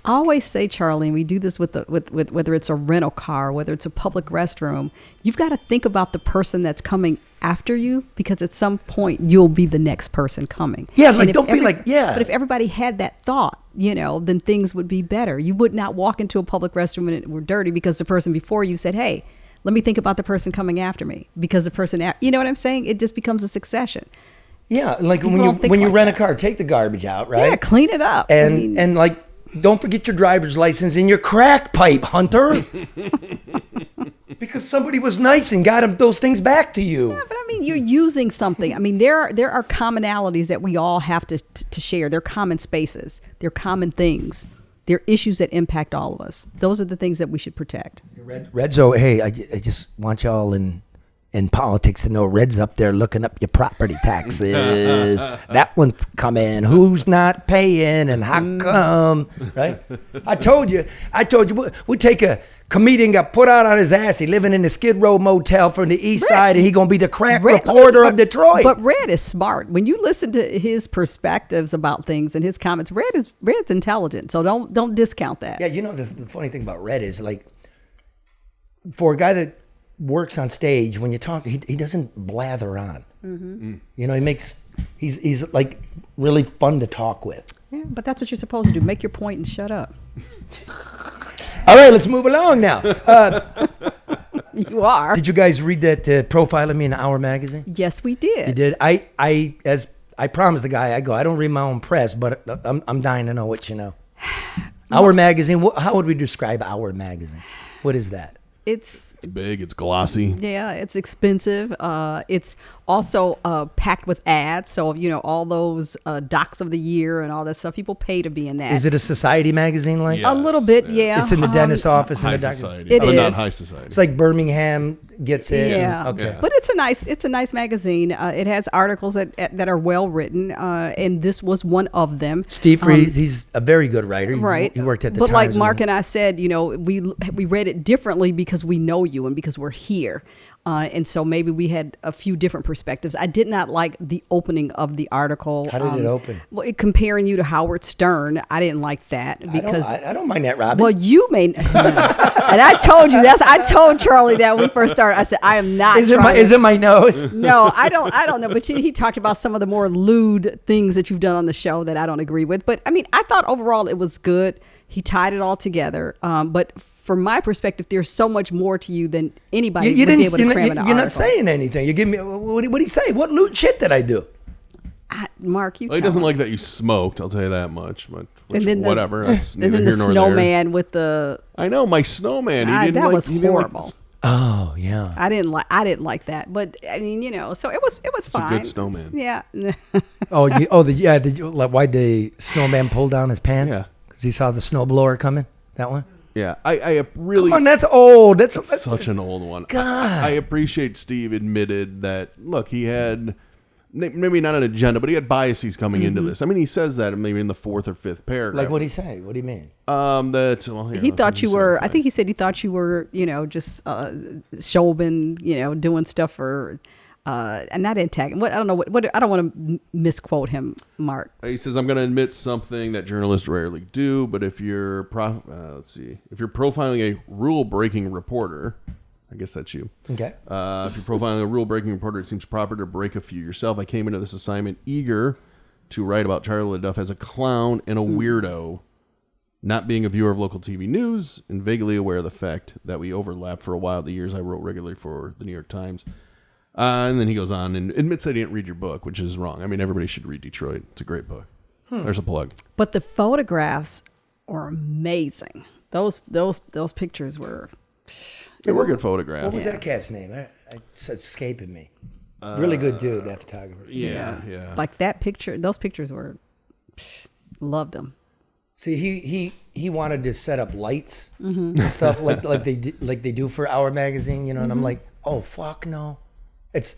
I always say, Charlie, and we do this with whether it's a rental car, whether it's a public restroom, you've got to think about the person that's coming after you, because at some point you'll be the next person coming. Yeah, like don't be like, yeah. But if everybody had that thought, then things would be better. You would not walk into a public restroom and it were dirty because the person before you said, hey, let me think about the person coming after me, because the person, you know what I'm saying? It just becomes a succession. Yeah, like People when you like rent that. a car, take the garbage out, right? Yeah, clean it up. And like, don't forget your driver's license and your crack pipe, Hunter. Because somebody was nice and got those things back to you. Yeah, but I mean, you're using something. I mean, there are commonalities that we all have to share. They're common spaces. They're common things. They're issues that impact all of us. Those are the things that we should protect. Redzo, hey, I just want y'all in politics to know Red's up there looking up your property taxes. That one's coming. Who's not paying and how come? Right? I told you. We take a comedian got put out on his ass. He living in the Skid Row motel from the east side, and he gonna be the crack reporter of Detroit. But Red is smart. When you listen to his perspectives about things and his comments, Red's intelligent. So don't discount that. Yeah, the funny thing about Red is, like, for a guy that works on stage, when you talk, he doesn't blather on. Mm-hmm. He's like really fun to talk with. Yeah, but that's what you're supposed to do. Make your point and shut up. All right, let's move along now. You are. Did you guys read that profile of me in Hour magazine? Yes, we did. You did. As I promised the guy, I don't read my own press, but I'm dying to know what you know. Hour magazine. How would we describe Hour magazine? What is that? It's big. It's glossy. Yeah, it's expensive. It's also packed with ads. So, all those docs of the year and all that stuff, people pay to be in that. Is it a society magazine like? Yes, a little bit, yeah. It's in the dentist's office. High in the society. It but is. Not high society. It's like Birmingham gets it. Yeah. Okay. But it's a nice magazine. It has articles that are well written, and this was one of them. Steve Freeze, he's a very good writer. Right. He worked at the But Times. like Mark and I said, we read it differently because we know you and because we're here. And so maybe we had a few different perspectives. I did not like the opening of the article. How did it open? Well, comparing you to Howard Stern, I didn't like that because I don't mind that, Robin. Well, you may, and I told you I told Charlie that when we first started. I said I am not. Is it my nose? No, I don't know. But he talked about some of the more lewd things that you've done on the show that I don't agree with. But I mean, I thought overall it was good. He tied it all together. But from my perspective, there's so much more to you than anybody would be able to cram in an article. You're not saying anything. You give me what did he say? What lewd shit did I do? Mark, you. Well, he doesn't like that you smoked. I'll tell you that much. But whatever. That's And then the snowman with the. I know my snowman. He didn't that was horrible. Oh yeah. I didn't like that, but I mean, so it was fine. It's a good snowman. Yeah. Why'd the snowman pull down his pants? Yeah. Because he saw the snowblower coming. That one. Yeah, I really. Come on, that's old. That's such an old one. God. I appreciate Steve admitted that. Look, he had maybe not an agenda, but he had biases coming into this. I mean, he says that maybe in the fourth or fifth paragraph. Like, what did he say? What do you mean? He thought you were. I think he said he thought you were. Just showman. Doing stuff for. And not antagonist. I don't know what. I don't want to misquote him, Mark. He says, "I'm going to admit something that journalists rarely do, but if you're if you're profiling a rule-breaking reporter, I guess that's you. Okay. If you're profiling a rule-breaking reporter, it seems proper to break a few yourself. I came into this assignment eager to write about Charlie LeDuff as a clown and a weirdo, not being a viewer of local TV news, and vaguely aware of the fact that we overlapped for a while the years I wrote regularly for the New York Times. And then he goes on and admits I didn't read your book, which is wrong. I mean, everybody should read Detroit. It's a great book. There's a plug. But the photographs are amazing. Those pictures were... They were good photographs. What was that cat's name? It's escaping me. Really good dude, that photographer. Yeah. Like that picture, those pictures were... Loved them. See, he wanted to set up lights and stuff like they do for Our Magazine, you know, and I'm like, oh, fuck no. It's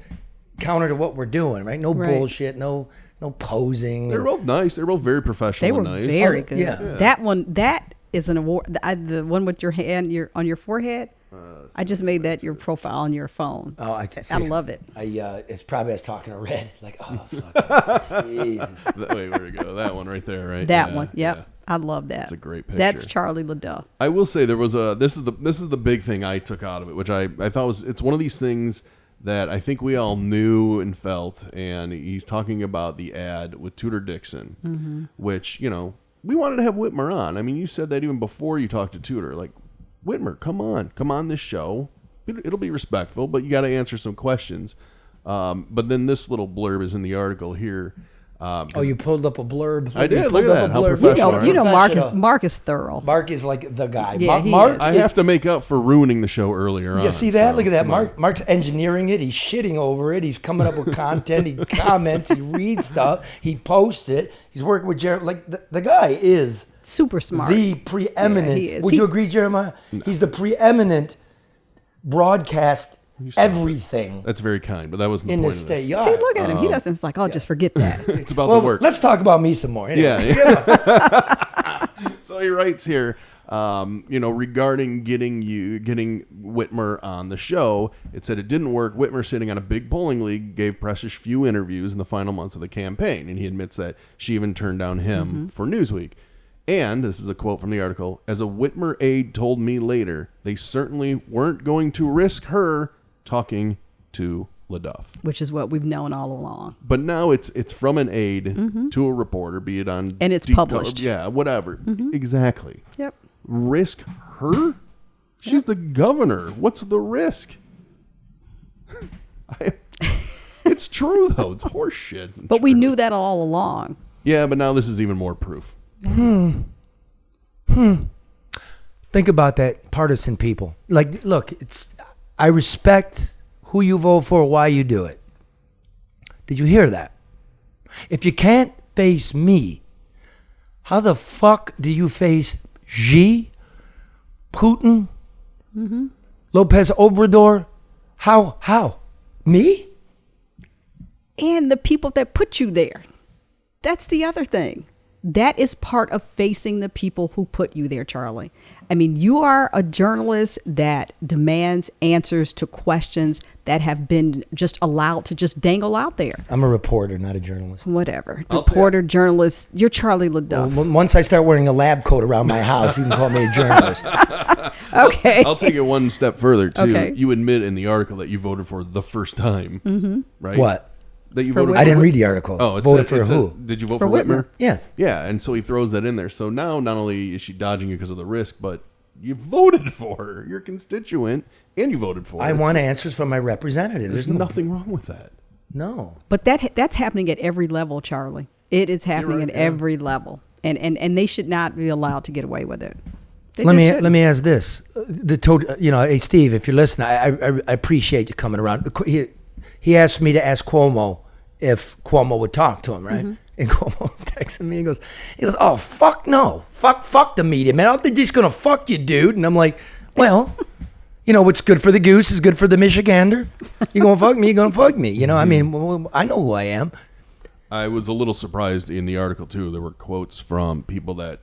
counter to what we're doing, right? No bullshit, no posing. They're both nice. They're both very professional. They were and nice. very good. Yeah. That is an award. The one with your hand on your forehead. I just made that your profile on your phone. Oh, I love it. It's probably us talking to Red. Like, oh fuck, Jesus. Wait, where we go? That one right there, right? That one. Yep. Yeah. I love that. It's a great picture. That's Charlie LeDuff. I will say there was this is the big thing I took out of it, which I thought it's one of these things that I think we all knew and felt, and he's talking about the ad with Tudor Dixon, which, you know, we wanted to have Whitmer on. I mean, you said that even before you talked to Tudor, like, Whitmer, come on this show. It'll be respectful, but you got to answer some questions. But then this little blurb is in the article here. You pulled up a blurb. I did. Look at that. How professional. You know, Mark is thorough. Mark is like the guy. Yeah, Mark. I have to make up for ruining the show earlier on. You see that? So, look at that. Mark's engineering it. He's shitting over it. He's coming up with content. He comments. He reads stuff. He posts it. He's working with Jeremy. Like the guy is super smart. The preeminent. Yeah, he is. Would you agree, Jeremiah? No. He's the preeminent broadcast. Everything. That's very kind, but that wasn't in the the point state. See, look at him. He doesn't. It's like, oh, just forget that. It's about the work. Let's talk about me some more. Anyway. Yeah. So he writes here, regarding getting Whitmer on the show. It said it didn't work. Whitmer, sitting on a big polling league, gave precious few interviews in the final months of the campaign, and he admits that she even turned down him for Newsweek. And, this is a quote from the article, as a Whitmer aide told me later, they certainly weren't going to risk her talking to LeDuff. Which is what we've known all along. But now it's from an aide to a reporter, be it on... And it's published. Yeah, whatever. Exactly. Yep. Risk her? She's the governor. What's the risk? It's true, though. It's horse shit. But we knew that all along. Yeah, but now this is even more proof. Think about that, partisan people. Like, look, I respect who you vote for, why you do it. Did you hear that? If you can't face me, how the fuck do you face Xi, Putin, Lopez Obrador? How? Me? And the people that put you there. That's the other thing. That is part of facing the people who put you there, Charlie. I mean, you are a journalist that demands answers to questions that have been just allowed to just dangle out there. I'm a reporter, not a journalist. Whatever. Reporter, journalist, you're Charlie LeDuff. Well, once I start wearing a lab coat around my house, you can call me a journalist. Okay. I'll take it one step further, too. Okay. You admit in the article that you voted for the first time, right? What? That you voted I didn't read the article. Oh, voted for who? Did you vote for Whitmer? Yeah. Yeah, and so he throws that in there. So now not only is she dodging you because of the risk, but you voted for her. You're a constituent, and you voted for her. I want answers from my representative. There's nothing wrong with that. No. But that's happening at every level, Charlie. It is happening at every level. And they should not be allowed to get away with it. Let me ask this. Hey, Steve, if you're listening, I appreciate you coming around. He asked me to ask Cuomo if Cuomo would talk to him, right? And Cuomo texted me. He goes, oh, fuck no. Fuck the media, man. They're just going to fuck you, dude. And I'm like, well, what's good for the goose is good for the Michigander. You going to fuck me, you're going to fuck me. I mean, I know who I am. I was a little surprised in the article, too. There were quotes from people that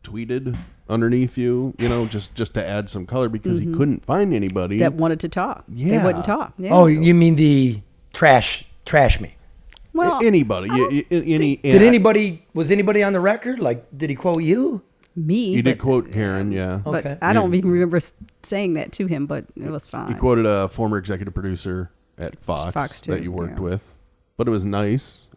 tweeted underneath you, just to add some color because he couldn't find anybody that wanted to talk. Yeah. They wouldn't talk. Yeah. Oh, you mean the trash me? Well, anybody. Was anybody on the record? Like, did he quote you? Me. He did quote Karen, yeah. But okay. I don't even remember saying that to him, but it was fine. He quoted a former executive producer at Fox too, that you worked with, but it was nice.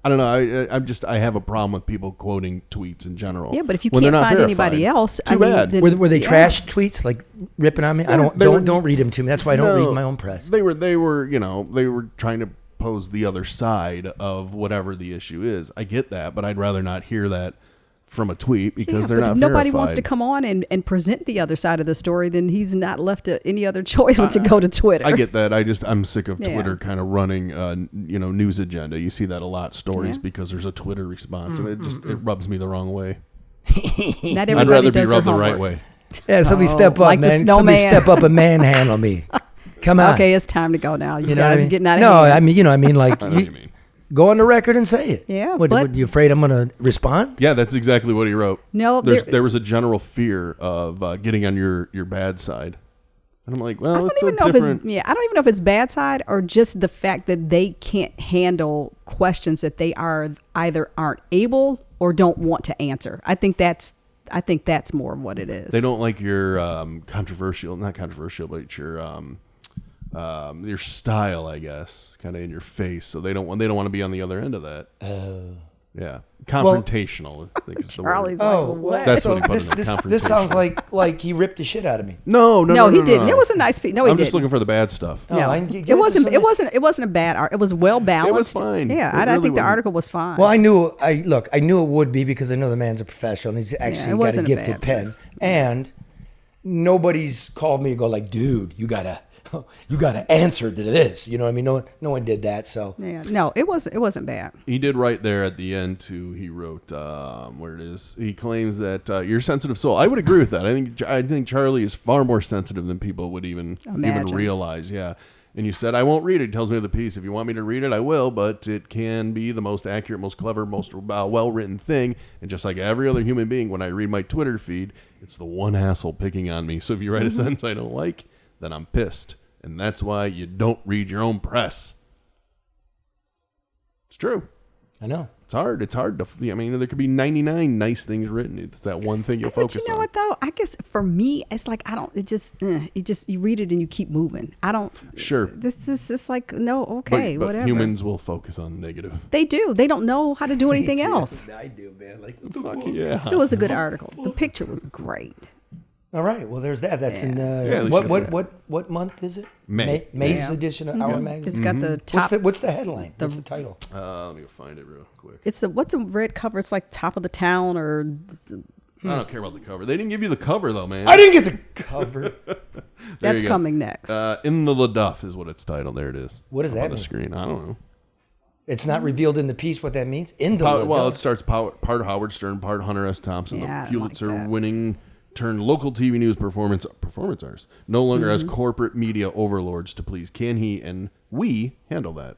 I don't know. I have a problem with people quoting tweets in general. Yeah, but if you when can't they're not find verified. anybody else, Too bad. then, Were they trash tweets like ripping on me? Don't read them to me. That's why I don't read my own press. They were they were trying to pose the other side of whatever the issue is. I get that, but I'd rather not hear that from a tweet because they're not if nobody verified. wants to come on and present the other side of the story, then he's not left any other choice but to go to Twitter. I get that. I'm sick of Twitter kind of running news agenda. You see that a lot, stories because there's a Twitter response, and it rubs me the wrong way. Not everybody I'd rather be does rubbed their the right homework. way. Yeah, somebody step up, like the man. snowman. Somebody step up and manhandle me. Come on. Okay, it's time to go now. You know what guys I mean? getting out of No, hand. I mean, like, I know what you mean. Go on the record and say it. Yeah, What, you afraid I'm going to respond? Yeah, that's exactly what he wrote. No, there was a general fear of getting on your bad side. And I'm like, well, it's a different... I don't even know if it's bad side or just the fact that they can't handle questions that they either aren't able or don't want to answer. I think that's more of what it is. They don't like your not controversial, but your style, I guess, kind of in your face. So they don't want to be on the other end of that. Oh, yeah, confrontational. I think is the Charlie's word. like, what? That's so what he put in there, this sounds confrontational. like he ripped the shit out of me. No, he didn't. It was a nice piece. No, he I'm didn't. just looking for the bad stuff. Oh, No, it wasn't a bad art. It was well balanced. It was fine. Yeah, It I really think the wasn't. article was fine. Well, I knew it would be because I know the man's a professional and he's actually got a wasn't a gifted bad pen. piece. And nobody's called me and go like, dude, you gotta answer to this. You know what I mean? No one did that. So yeah, no, it wasn't bad. He did right there at the end too. He wrote where it is. He claims that you're a sensitive soul. I would agree with that. I think Charlie is far more sensitive than people would even realize. Yeah. And you said, I won't read it. He tells me the piece. If you want me to read it, I will, but it can be the most accurate, most clever, most well-written thing. And just like every other human being, when I read my Twitter feed, it's the one asshole picking on me. So if you write a sentence I don't like, then I'm pissed. And that's why you don't read your own press. It's true. I know. It's hard. It's hard to. I mean, there could be 99 nice things written. It's that one thing you focus on. But you know what though? I guess for me, it's like I don't. It just you read it and you keep moving. I don't. Sure. This is just like no. Okay, but whatever. Humans will focus on the negative. They do. They don't know how to do anything else. I do, man. Like, fuck yeah. It was a good article. The picture was great. All right. Well, there's that. That's in what month is it? May. May's edition of Our Magazine. It's got the top. What's the headline? What's the title? Let me go find it real quick. It's what's a red cover? It's like top of the town or. I don't care about the cover. They didn't give you the cover though, man. I didn't get the cover. That's coming next. In the LeDuff is what it's titled. There it is. What does that on mean? the screen? I don't know. It's not revealed in the piece what that means. In the LeDuff. Well, it starts part Howard Stern, part Hunter S. Thompson. Yeah, the Pulitzer winning turned local TV news performance artists no longer as corporate media overlords to please. Can he and we handle that?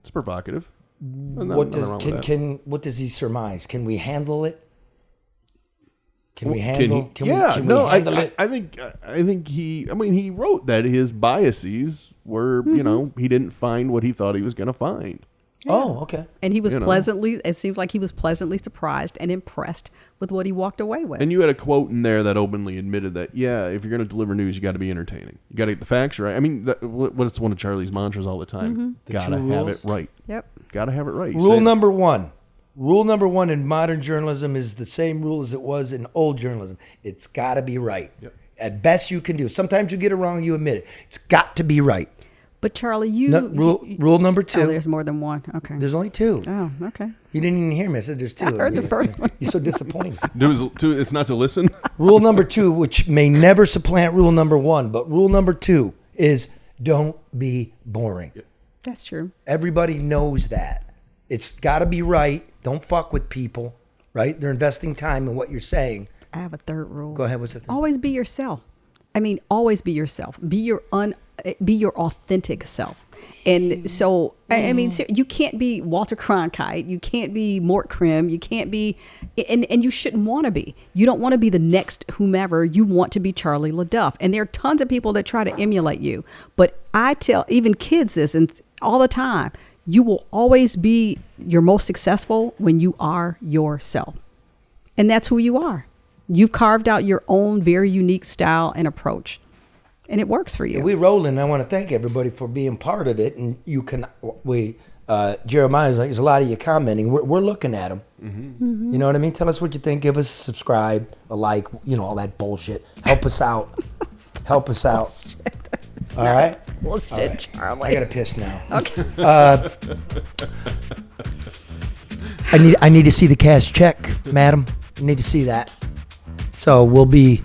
It's provocative. What does he surmise? Can we handle it? Can we handle? Can we handle it? I think he. I mean, he wrote that his biases were, he didn't find what he thought he was going to find. Oh, okay. And he was it seems like he was pleasantly surprised and impressed with what he walked away with. And you had a quote in there that openly admitted that, if you're going to deliver news, you got to be entertaining. You got to get the facts right. I mean, what's one of Charlie's mantras all the time? Got to have it right. Yep. Got to have it right. Rule number one. Rule number one in modern journalism is the same rule as it was in old journalism. It's got to be right. Yep. At best you can do. Sometimes you get it wrong, you admit it. It's got to be right. But Charlie, rule number two. Oh, there's more than one. Okay. There's only two. Oh, okay. You didn't even hear me. I said there's two. I heard the first one. You're so disappointed. It's not to listen. Rule number two, which may never supplant rule number one, but rule number two is don't be boring. Yep. That's true. Everybody knows that. It's got to be right. Don't fuck with people, right? They're investing time in what you're saying. I have a third rule. Go ahead. What's the third? Always be yourself. I mean, always be yourself. Be your authentic self. And so, I mean, you can't be Walter Cronkite. You can't be Mort Krim. You can't be, and you shouldn't want to be. You don't want to be the next whomever. You want to be Charlie LeDuff. And there are tons of people that try to emulate you. But I tell even kids this and all the time, you will always be your most successful when you are yourself. And that's who you are. You've carved out your own very unique style and approach. And it works for you. We rolling. I want to thank everybody for being part of it. And Jeremiah's like, there's a lot of you commenting. We're looking at them. You know what I mean? Tell us what you think. Give us a subscribe, a like, all that bullshit. Help us out. Help us out. All right? Bullshit, All right. Charlie. I got to piss now. Okay. I need to see the cash check, madam. I need to see that. So we'll be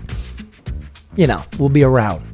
around.